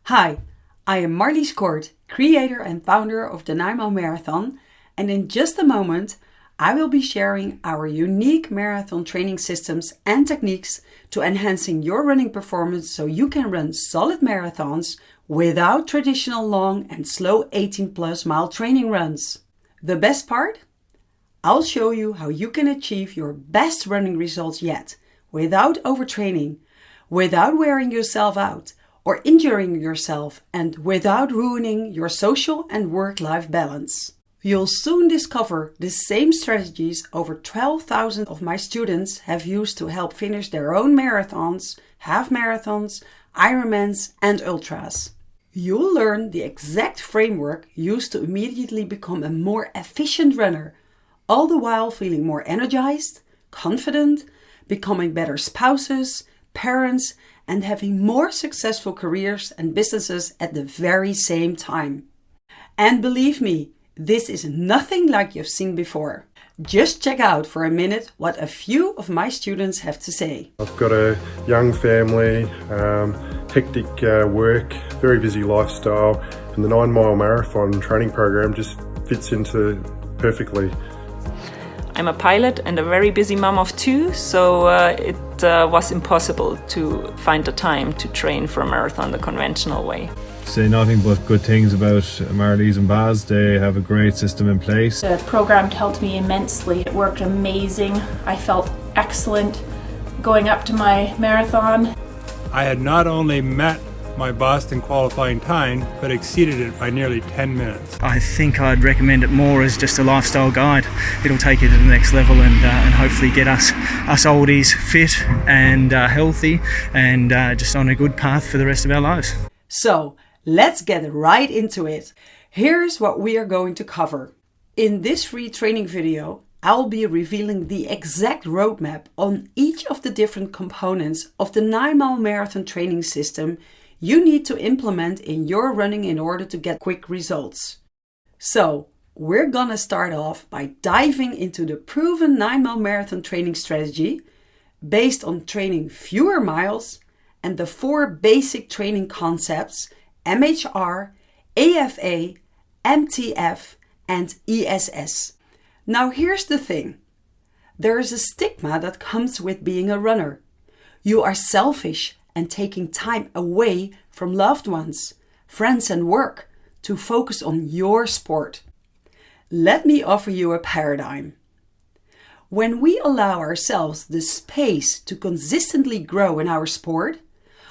Hi, I am Marlies Kort, creator and founder of the Nijmegen Marathon, and in just a moment I will be sharing our unique marathon training systems and techniques to enhancing your running performance so you can run solid marathons without traditional long and slow 18+ mile training runs. The best part? I'll show you how you can achieve your best running results yet without overtraining, without wearing yourself out or injuring yourself, and without ruining your social and work-life balance. You'll soon discover the same strategies over 12,000 of my students have used to help finish their own marathons, half marathons, Ironmans and ultras. You'll learn the exact framework used to immediately become a more efficient runner, all the while feeling more energized, confident, becoming better spouses, parents, and having more successful careers and businesses at the very same time. And believe me, this is nothing like you've seen before. Just check out for a minute what a few of my students have to say. I've got a young family, hectic work, very busy lifestyle, and the 9 Mile Marathon training program just fits into perfectly. I'm a pilot and a very busy mom of 2, so it was impossible to find the time to train for a marathon the conventional way. Say nothing but good things about Marlies and Baz. They have a great system in place. The program helped me immensely. It worked amazing. I felt excellent going up to my marathon. I had not only met my Boston qualifying time, but exceeded it by nearly 10 minutes. I think I'd recommend it more as just a lifestyle guide. It'll take you to the next level and hopefully get us oldies fit and healthy and just on a good path for the rest of our lives. So let's get right into it. Here's what we are going to cover. In this free training video, I'll be revealing the exact roadmap on each of the different components of the 9 Mile Marathon training system you need to implement in your running in order to get quick results. So we're gonna start off by diving into the proven 9 Mile Marathon training strategy based on training fewer miles and the 4 basic training concepts: MHR, AFA, MTF, and ESS. Now here's the thing. There is a stigma that comes with being a runner. You are selfish and taking time away from loved ones, friends and work to focus on your sport. Let me offer you a paradigm. When we allow ourselves the space to consistently grow in our sport,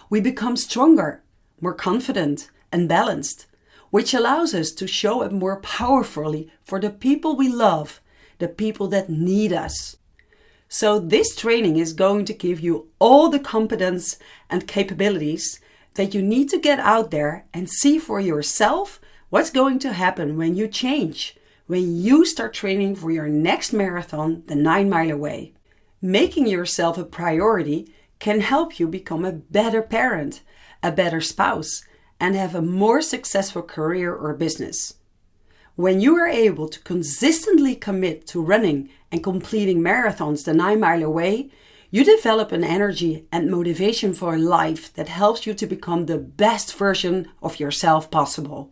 we become stronger, more confident and balanced, which allows us to show up more powerfully for the people we love, the people that need us. So this training is going to give you all the competence and capabilities that you need to get out there and see for yourself what's going to happen when you change, when you start training for your next marathon, the 9 Mile Away. Making yourself a priority can help you become a better parent, a better spouse, and have a more successful career or business. When you are able to consistently commit to running and completing marathons the 9 Mile Away, you develop an energy and motivation for life that helps you to become the best version of yourself possible.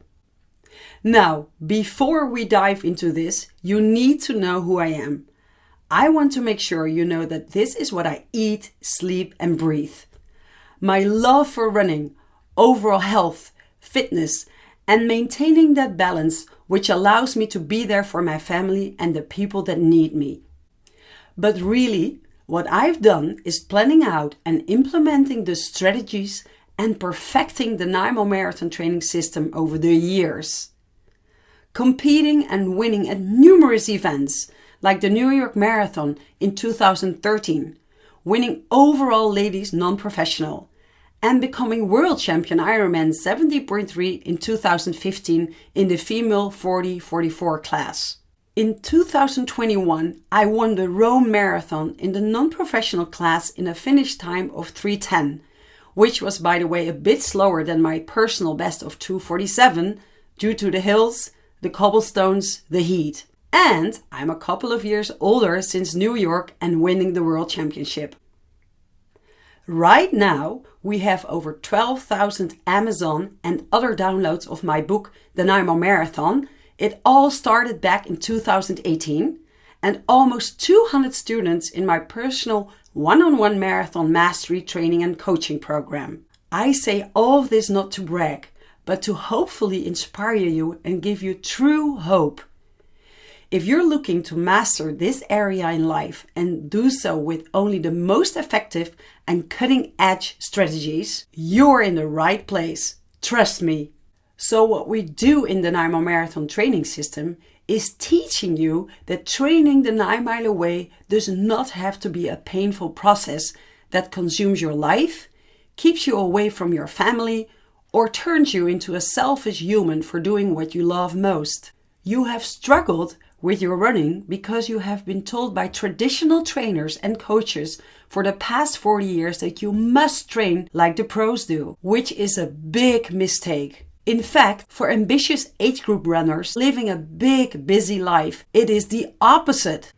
Now, before we dive into this, you need to know who I am. I want to make sure you know that this is what I eat, sleep, and breathe. My love for running, overall health, fitness, and maintaining that balance, which allows me to be there for my family and the people that need me. But really, what I've done is planning out and implementing the strategies and perfecting the 9 Mile Marathon training system over the years. Competing and winning at numerous events, like the New York Marathon in 2013, winning overall ladies non-professional, and becoming world champion Ironman 70.3 in 2015 in the female 40-44 class. In 2021, I won the Rome Marathon in the non-professional class in a finish time of 3:10, which was, by the way, a bit slower than my personal best of 2:47 due to the hills, the cobblestones, the heat. And I'm a couple of years older since New York and winning the World Championship. Right now, we have over 12,000 Amazon and other downloads of my book, The Nanaimo Marathon. It all started back in 2018, and almost 200 students in my personal one-on-one marathon mastery training and coaching program. I say all of this not to brag, but to hopefully inspire you and give you true hope. If you're looking to master this area in life and do so with only the most effective and cutting-edge strategies, you're in the right place. Trust me. So what we do in the Nanaimo Marathon training system is teaching you that training the 9 Mile Away does not have to be a painful process that consumes your life, keeps you away from your family, or turns you into a selfish human for doing what you love most. You have struggled with your running because you have been told by traditional trainers and coaches for the past 40 years that you must train like the pros do, which is a big mistake. In fact, for ambitious age group runners living a big, busy life, it is the opposite.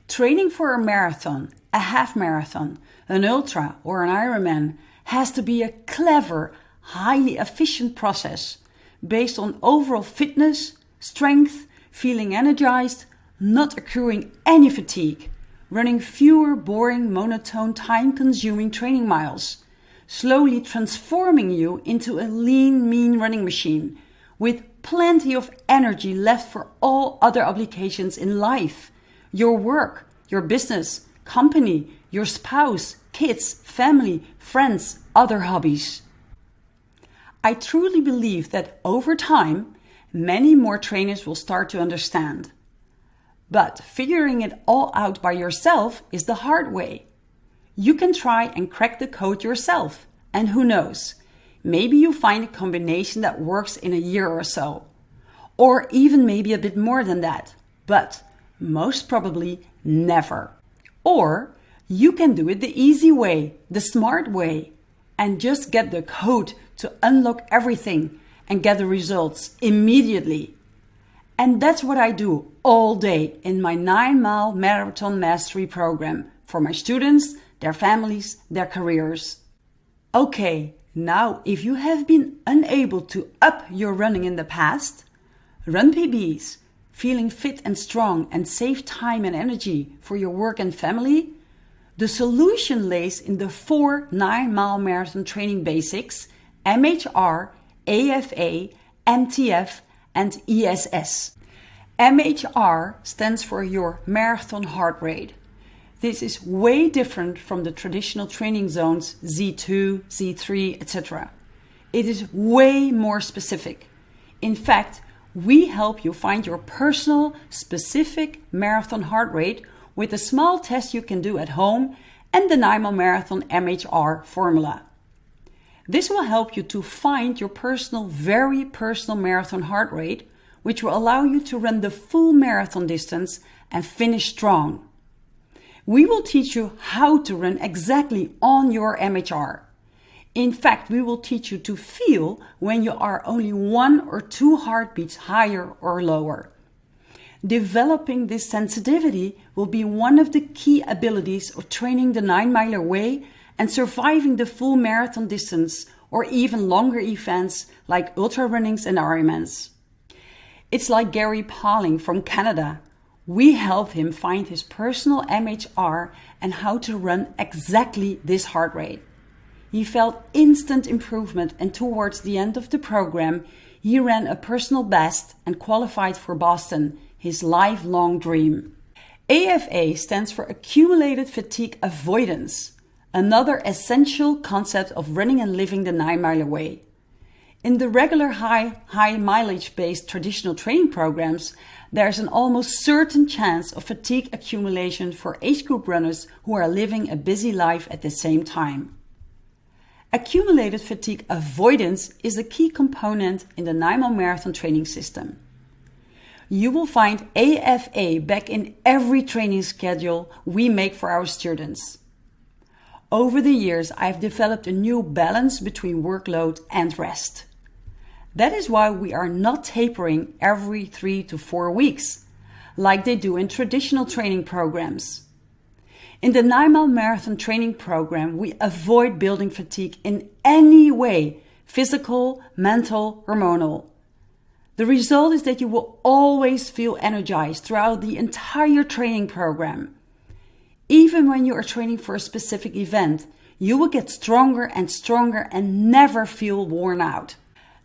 Training for a marathon, a half marathon, an ultra or an Ironman has to be a clever, highly efficient process based on overall fitness, strength, feeling energized, not accruing any fatigue, running fewer boring, monotone, time-consuming training miles, slowly transforming you into a lean, mean running machine with plenty of energy left for all other obligations in life, your work, your business, company, your spouse, kids, family, friends, other hobbies. I truly believe that over time, many more trainers will start to understand. But figuring it all out by yourself is the hard way. You can try and crack the code yourself, and who knows, maybe you find a combination that works in a year or so, or even maybe a bit more than that, but most probably never. Or you can do it the easy way, the smart way, and just get the code to unlock everything and get the results immediately. And that's what I do all day in my 9 Mile Marathon Mastery program for my students, their families, their careers. Okay, now if you have been unable to up your running in the past, run PBs, feeling fit and strong and save time and energy for your work and family, the solution lays in the 4 9 Mile Marathon training basics, MHR, AFA, MTF, and ESS. MHR stands for your marathon heart rate. This is way different from the traditional training zones Z2, Z3, etc. It is way more specific. In fact, we help you find your personal, specific marathon heart rate with a small test you can do at home and the Nanaimo Marathon MHR formula. This will help you to find your personal, very personal marathon heart rate, which will allow you to run the full marathon distance and finish strong. We will teach you how to run exactly on your MHR. In fact, we will teach you to feel when you are only 1 or 2 heartbeats higher or lower. Developing this sensitivity will be one of the key abilities of training the 9 Mile Away and surviving the full marathon distance or even longer events like ultra runnings and Ironmans. It's like Gary Pauling from Canada. We helped him find his personal MHR and how to run exactly this heart rate. He felt instant improvement, and towards the end of the program, he ran a personal best and qualified for Boston, his lifelong dream. AFA stands for Accumulated Fatigue Avoidance, another essential concept of running and living the 9 Mile Away. In the regular high mileage-based traditional training programs, there's an almost certain chance of fatigue accumulation for age group runners who are living a busy life at the same time. Accumulated fatigue avoidance is a key component in the Nanaimo Marathon training system. You will find AFA back in every training schedule we make for our students. Over the years, I've developed a new balance between workload and rest. That is why we are not tapering every 3 to 4 weeks, like they do in traditional training programs. In the 9-mile marathon training program, we avoid building fatigue in any way, physical, mental, hormonal. The result is that you will always feel energized throughout the entire training program. Even when you are training for a specific event, you will get stronger and never feel worn out.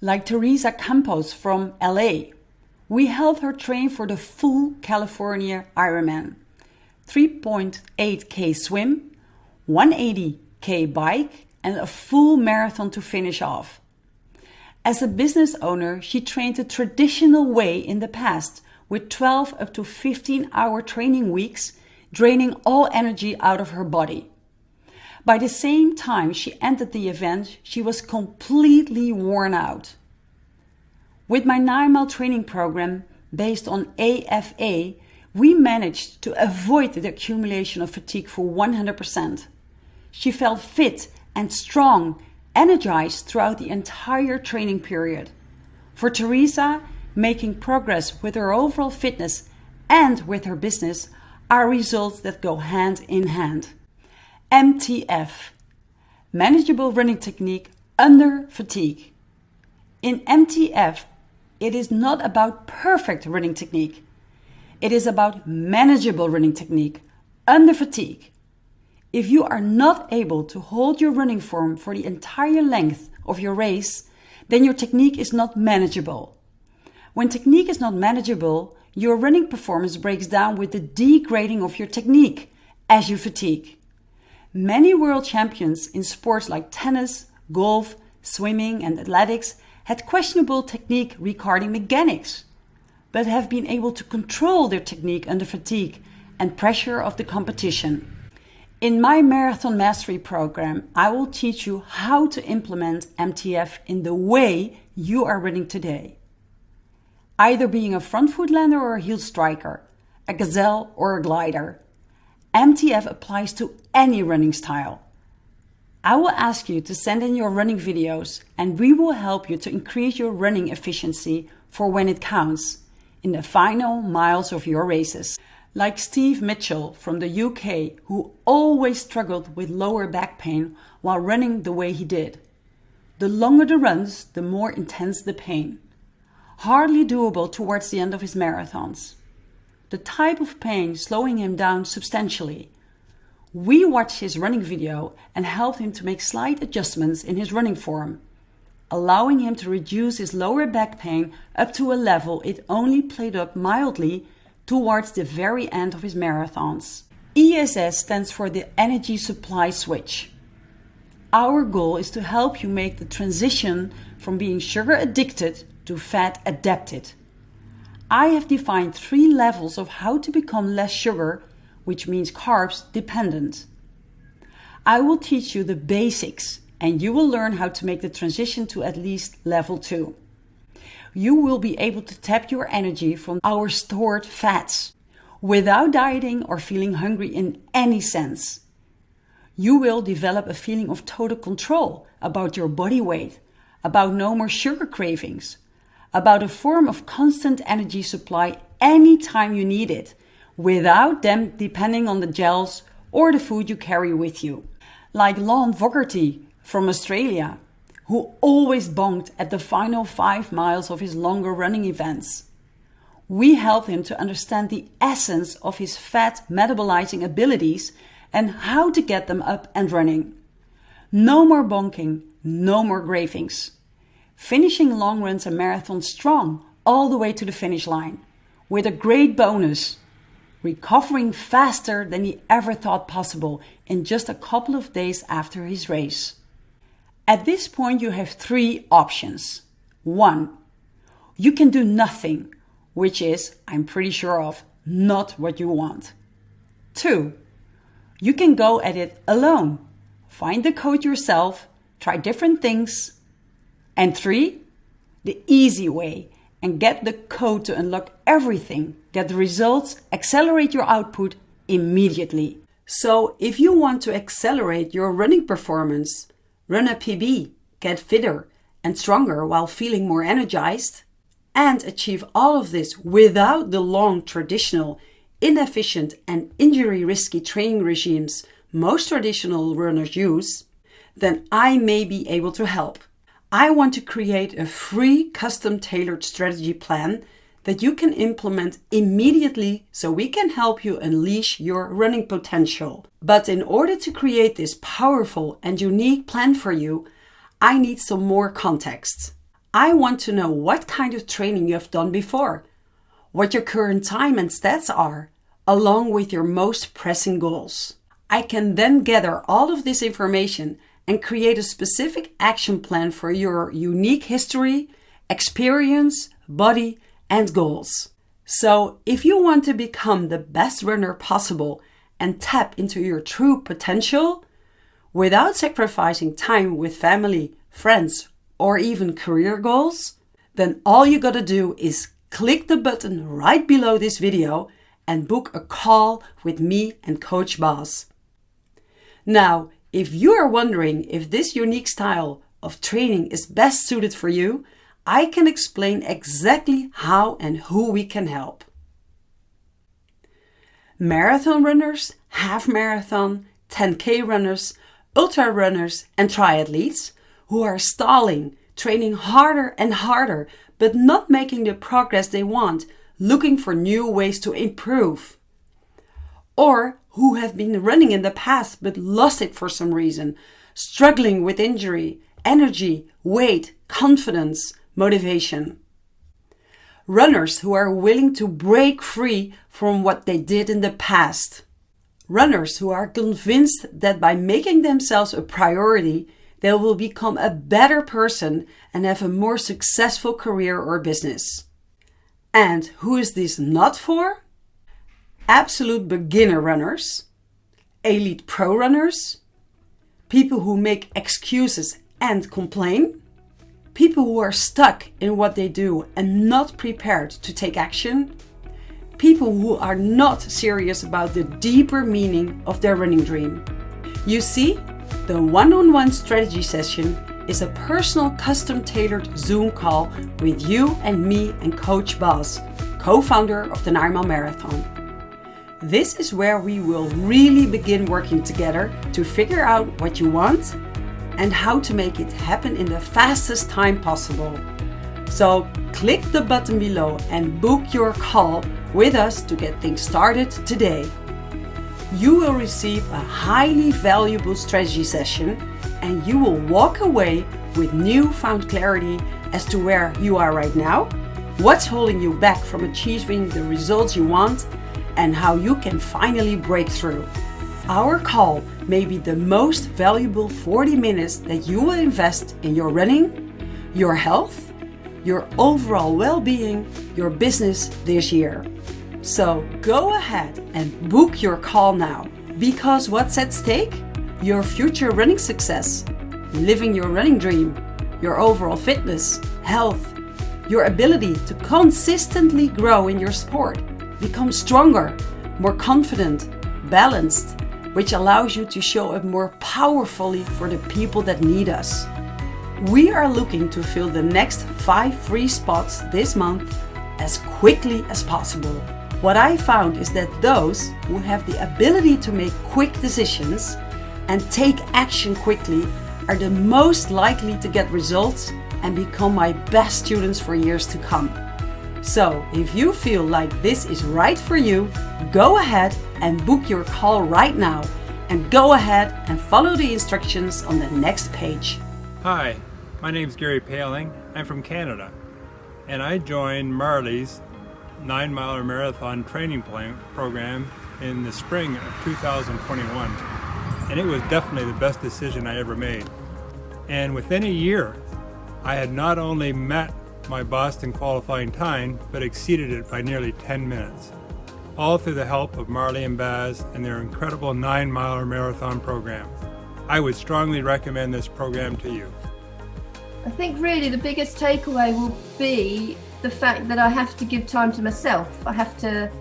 Like Teresa Campos from LA. We helped her train for the full California Ironman. 3.8k swim, 180k bike, and a full marathon to finish off. As a business owner, she trained the traditional way in the past, with 12 up to 15-hour training weeks, draining all energy out of her body. By the same time she ended the event, she was completely worn out. With my 9-mile training program based on AFA, we managed to avoid the accumulation of fatigue for 100%. She felt fit and strong, energized throughout the entire training period. For Teresa, making progress with her overall fitness and with her business are results that go hand in hand. MTF, Manageable Running Technique Under Fatigue. In MTF, it is not about perfect running technique. It is about manageable running technique under fatigue. If you are not able to hold your running form for the entire length of your race, then your technique is not manageable. When technique is not manageable, your running performance breaks down with the degrading of your technique as you fatigue. Many world champions in sports like tennis, golf, swimming, and athletics had questionable technique regarding mechanics, but have been able to control their technique under fatigue and pressure of the competition. In my Marathon Mastery program, I will teach you how to implement MTF in the way you are running today. Either being a front foot lander or a heel striker, a gazelle or a glider, MTF applies to any running style. I will ask you to send in your running videos and we will help you to increase your running efficiency for when it counts in the final miles of your races. Like Steve Mitchell from the UK, who always struggled with lower back pain while running the way he did. The longer the runs, the more intense the pain. Hardly doable towards the end of his marathons. The type of pain slowing him down substantially. We watched his running video and helped him to make slight adjustments in his running form, allowing him to reduce his lower back pain up to a level it only played up mildly towards the very end of his marathons. ESS stands for the energy supply switch. Our goal is to help you make the transition from being sugar addicted to fat adapted. I have defined 3 levels of how to become less sugar, which means carbs dependent. I will teach you the basics and you will learn how to make the transition to at least level 2. You will be able to tap your energy from our stored fats without dieting or feeling hungry in any sense. You will develop a feeling of total control about your body weight, about no more sugar cravings, about a form of constant energy supply anytime you need it, without them depending on the gels or the food you carry with you. Like Lon Fogarty from Australia, who always bonked at the final 5 miles of his longer running events. We helped him to understand the essence of his fat metabolizing abilities and how to get them up and running. No more bonking, no more cravings. Finishing long runs and marathons strong all the way to the finish line, with a great bonus, recovering faster than he ever thought possible in just a couple of days after his race. At this point, you have 3 options. 1, you can do nothing, which is, I'm pretty sure of, not what you want. 2, you can go at it alone. Find the code yourself, try different things. And 3, the easy way, and get the code to unlock everything, get the results, accelerate your output immediately. So if you want to accelerate your running performance, run a PB, get fitter and stronger while feeling more energized, and achieve all of this without the long traditional inefficient and injury-risky training regimes most traditional runners use, then I may be able to help. I want to create a free custom-tailored strategy plan that you can implement immediately so we can help you unleash your running potential. But in order to create this powerful and unique plan for you, I need some more context. I want to know what kind of training you have done before, what your current time and stats are, along with your most pressing goals. I can then gather all of this information and create a specific action plan for your unique history, experience, body, and goals. So if you want to become the best runner possible and tap into your true potential without sacrificing time with family, friends, or even career goals, then all you gotta do is click the button right below this video and book a call with me and Coach Bas. Now, if you are wondering if this unique style of training is best suited for you, I can explain exactly how and who we can help. Marathon runners, half marathon, 10K runners, ultra runners, and triathletes who are stalling, training harder and harder, but not making the progress they want, looking for new ways to improve. Or who have been running in the past but lost it for some reason, struggling with injury, energy, weight, confidence, motivation. Runners who are willing to break free from what they did in the past. Runners who are convinced that by making themselves a priority, they will become a better person and have a more successful career or business. And who is this not for? Absolute beginner runners, elite pro runners, people who make excuses and complain, people who are stuck in what they do and not prepared to take action, people who are not serious about the deeper meaning of their running dream. You see, the one-on-one strategy session is a personal custom-tailored Zoom call with you and me and Coach Bas, co-founder of the 9 Mile Marathon. This is where we will really begin working together to figure out what you want and how to make it happen in the fastest time possible. So click the button below and book your call with us to get things started today. You will receive a highly valuable strategy session and you will walk away with newfound clarity as to where you are right now, what's holding you back from achieving the results you want, and how you can finally break through. Our call may be the most valuable 40 minutes that you will invest in your running, your health, your overall well-being, your business this year. So go ahead and book your call now, because what's at stake? Your future running success, living your running dream, your overall fitness, health, your ability to consistently grow in your sport, become stronger, more confident, balanced, which allows you to show up more powerfully for the people that need us. We are looking to fill the next 5 free spots this month as quickly as possible. What I found is that those who have the ability to make quick decisions and take action quickly are the most likely to get results and become my best students for years to come. So if you feel like this is right for you, go ahead and book your call right now, and go ahead and follow the instructions on the next page. Hi, my name's Gary Paling. I'm from Canada, and I joined Marley's 9 Mile Marathon training program in the spring of 2021, and it was definitely the best decision I ever made. And within a year, I had not only met my Boston qualifying time, but exceeded it by nearly 10 minutes. All through the help of Marley and Baz and their incredible 9 Mile Marathon program. I would strongly recommend this program to you. I think really the biggest takeaway will be the fact that I have to give time to myself. I have to,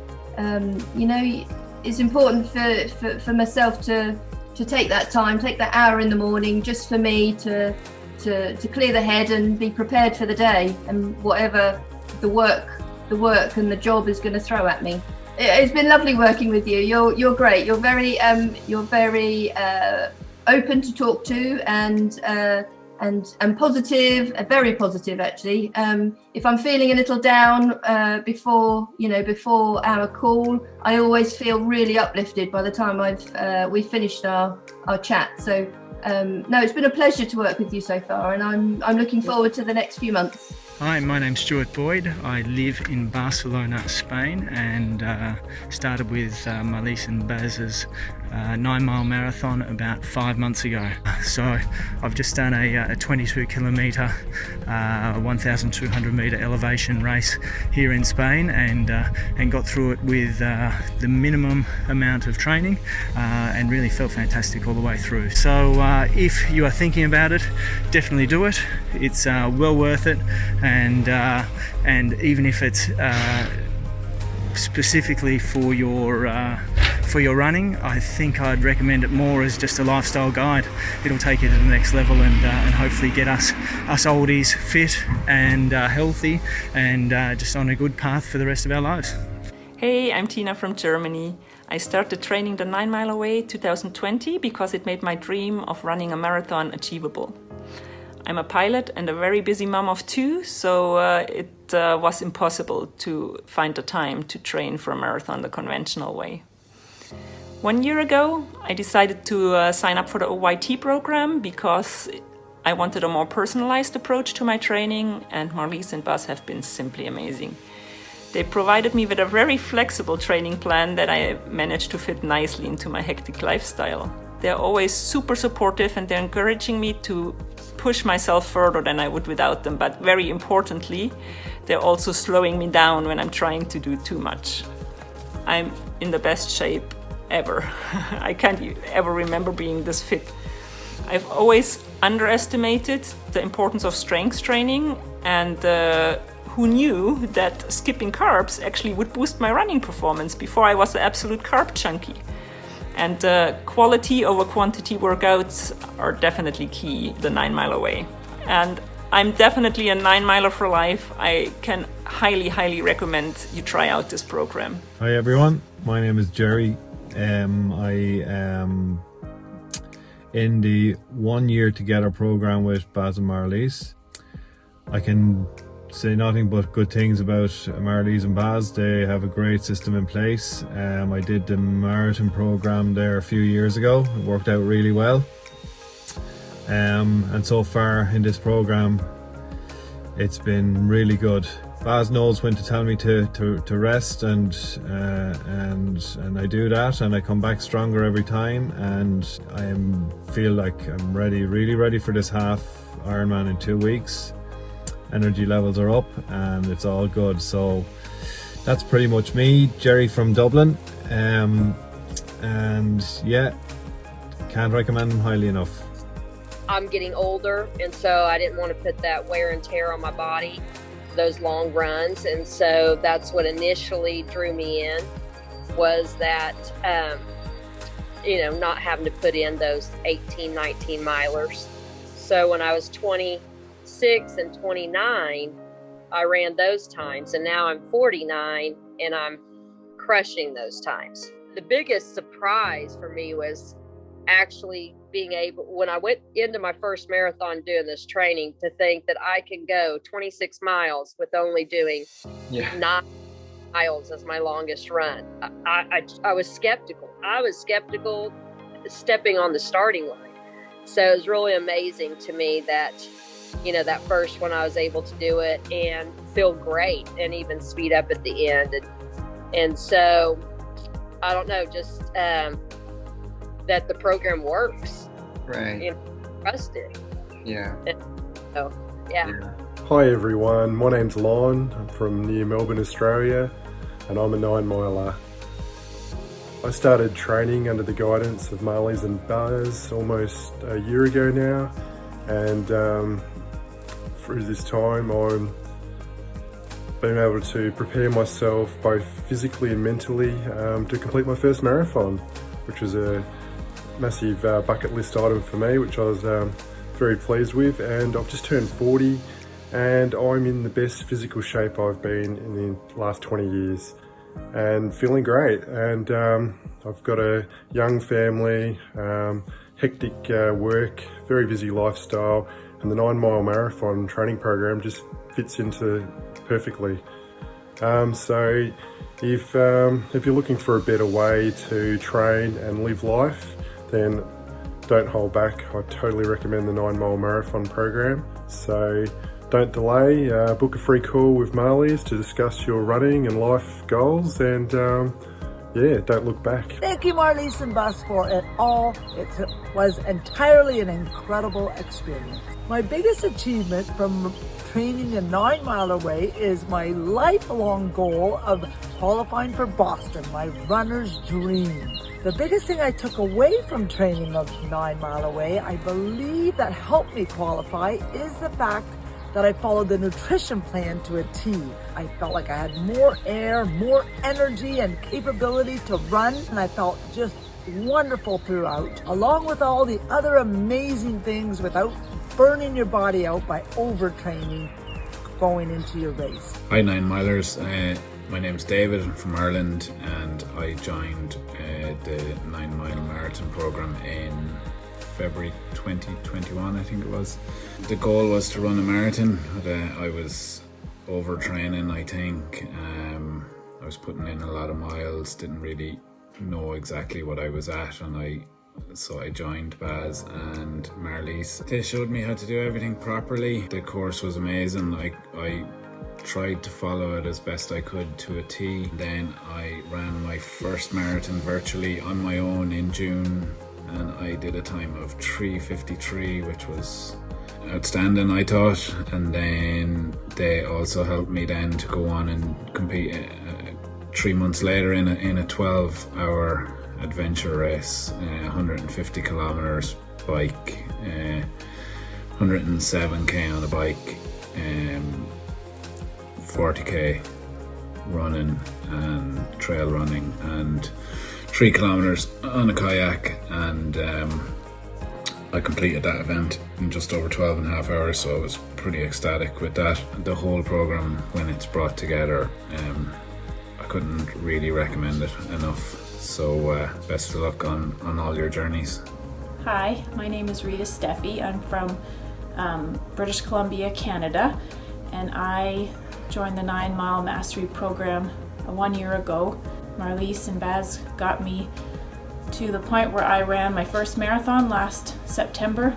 it's important for myself to take that time, take that hour in the morning just for me to clear the head and be prepared for the day and whatever the work and the job is going to throw at me. It's been lovely working with you. You're great. You're very open to talk to and positive, very positive actually. If I'm feeling a little down before our call, I always feel really uplifted by the time we've finished our chat. So no, it's been a pleasure to work with you so far, and I'm looking forward to the next few months. Hi, my name's Stuart Boyd. I live in Barcelona, Spain, and started with Marlies and Baz's 9-mile marathon about 5 months ago. So I've just done a 22 kilometre, 1,200 metre elevation race here in Spain, and got through it with the minimum amount of training, and really felt fantastic all the way through. So if you are thinking about it, definitely do it. It's well worth it, and even if it's specifically for your running, I think I'd recommend it more as just a lifestyle guide. It'll take you to the next level, and hopefully get us oldies fit and healthy, and just on a good path for the rest of our lives. Hey, I'm Tina from Germany. I started training the 9 Mile Away 2020 because it made my dream of running a marathon achievable. I'm a pilot and a very busy mom of 2, so it was impossible to find the time to train for a marathon the conventional way. 1 year ago, I decided to sign up for the OYT program because I wanted a more personalized approach to my training, and Marlies and Baz have been simply amazing. They provided me with a very flexible training plan that I managed to fit nicely into my hectic lifestyle. They're always super supportive, and they're encouraging me to push myself further than I would without them, but very importantly, they're also slowing me down when I'm trying to do too much. I'm in the best shape ever. I can't ever remember being this fit. I've always underestimated the importance of strength training, and who knew that skipping carbs actually would boost my running performance before I was an absolute carb junkie. And quality over quantity workouts are definitely key the 9 Mile Away. And I'm definitely a 9 miler for life. I can highly recommend you try out this program. Hi everyone, my name is Jerry. I am in the 1 year together program with Baz and Marlies. I can say nothing but good things about Marlies and Baz. They have a great system in place. I did the marathon program there a few years ago. It worked out really well. And so far in this program, it's been really good. Baz knows when to tell me to rest, and I do that, and I come back stronger every time, and I feel like I'm really ready for this half Ironman in 2 weeks. Energy levels are up and it's all good. So that's pretty much me, Jerry from Dublin, and yeah, can't recommend them highly enough. I'm getting older, and so I didn't want to put that wear and tear on my body, those long runs, and so that's what initially drew me in, was that not having to put in those 18, 19 milers. So when I was 26 and 29, I ran those times, and now I'm 49 and I'm crushing those times. The biggest surprise for me was actually being able, when I went into my first marathon doing this training, to think that I can go 26 miles with only doing 9 miles as my longest run. I was skeptical. I was skeptical stepping on the starting line. So it was really amazing to me that, that first one I was able to do it and feel great and even speed up at the end. And so, I don't know, just that the program works. Right. Trust it. Yeah. So, yeah. Hi everyone, my name's Lon. I'm from near Melbourne, Australia, and I'm a 9 miler. I started training under the guidance of Marlies and Baz almost a year ago now, and through this time I'm been able to prepare myself both physically and mentally to complete my first marathon, which was a massive bucket list item for me, which I was very pleased with. And I've just turned 40 and I'm in the best physical shape I've been in the last 20 years. and feeling great. And I've got a young family, hectic work, very busy lifestyle, and the 9 Mile Marathon training program just fits into perfectly. So if you're looking for a better way to train and live life, then don't hold back. I totally recommend the 9 Mile Marathon program. So don't delay, book a free call with Marlies to discuss your running and life goals, and yeah, don't look back. Thank you, Marlies and Buzz, for it all. It was entirely an incredible experience. My biggest achievement from training a 9 mile away is my lifelong goal of qualifying for Boston, my runner's dream. The biggest thing I took away from training of 9 mile away, I believe that helped me qualify, is the fact that I followed the nutrition plan to a T. I felt like I had more air, more energy and capability to run, and I felt just wonderful throughout, along with all the other amazing things without burning your body out by overtraining going into your race. Hi 9 milers, my name's David, I'm from Ireland, and I joined the 9 Mile Marathon program in February 2021, I think it was. The goal was to run a marathon, but I was overtraining, I think. I was putting in a lot of miles, didn't really know exactly what I was at, and so I joined Baz and Marlies. They showed me how to do everything properly. The course was amazing. I tried to follow it as best I could to a T. Then I ran my first marathon virtually on my own in June, and I did a time of 3:53, which was outstanding, I thought. And then they also helped me then to go on and compete 3 months later in a 12-hour adventure race, 150 kilometers bike, 107k on a bike, 40k running and trail running, and 3 kilometers on a kayak, and I completed that event in just over 12 and a half hours, so I was pretty ecstatic with that. The whole program, when it's brought together, I couldn't really recommend it enough. So best of luck on all your journeys. Hi, my name is Rita Steffi. I'm from British Columbia, Canada, and I joined the 9 Mile Mastery program 1 year ago. Marlies and Baz got me to the point where I ran my first marathon last September.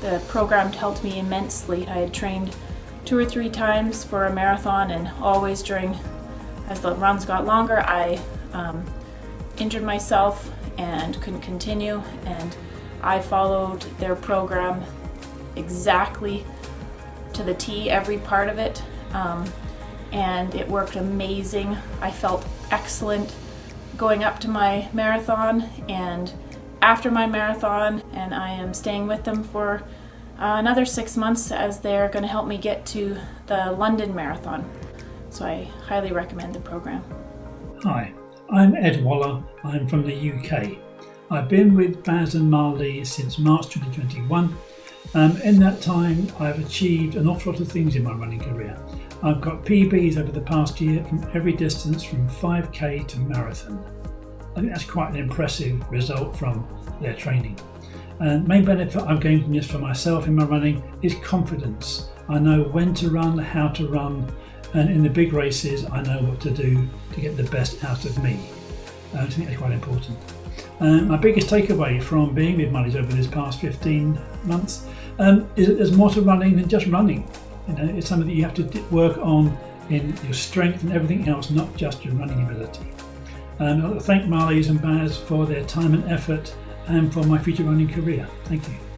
The program helped me immensely. I had trained 2 or 3 times for a marathon, and always as the runs got longer, I injured myself and couldn't continue, and I followed their program exactly to the T, every part of it, and it worked amazing. I felt excellent going up to my marathon and after my marathon, and I am staying with them for another 6 months as they're going to help me get to the London Marathon. So I highly recommend the program. Hi, I'm Ed Waller. I'm from the UK. I've been with Baz and Marlies since March 2021. In that time, I've achieved an awful lot of things in my running career. I've got PBs over the past year from every distance from 5k to marathon. I think that's quite an impressive result from their training. And the main benefit I'm getting from this for myself in my running is confidence. I know when to run, how to run, and in the big races I know what to do to get the best out of me. I think that's quite important. My biggest takeaway from being with Marlies over this past 15 months is that there's more to running than just running. You know, it's something that you have to work on in your strength and everything else, not just your running ability. I'd like to thank Marlies and Baz for their time and effort and for my future running career. Thank you.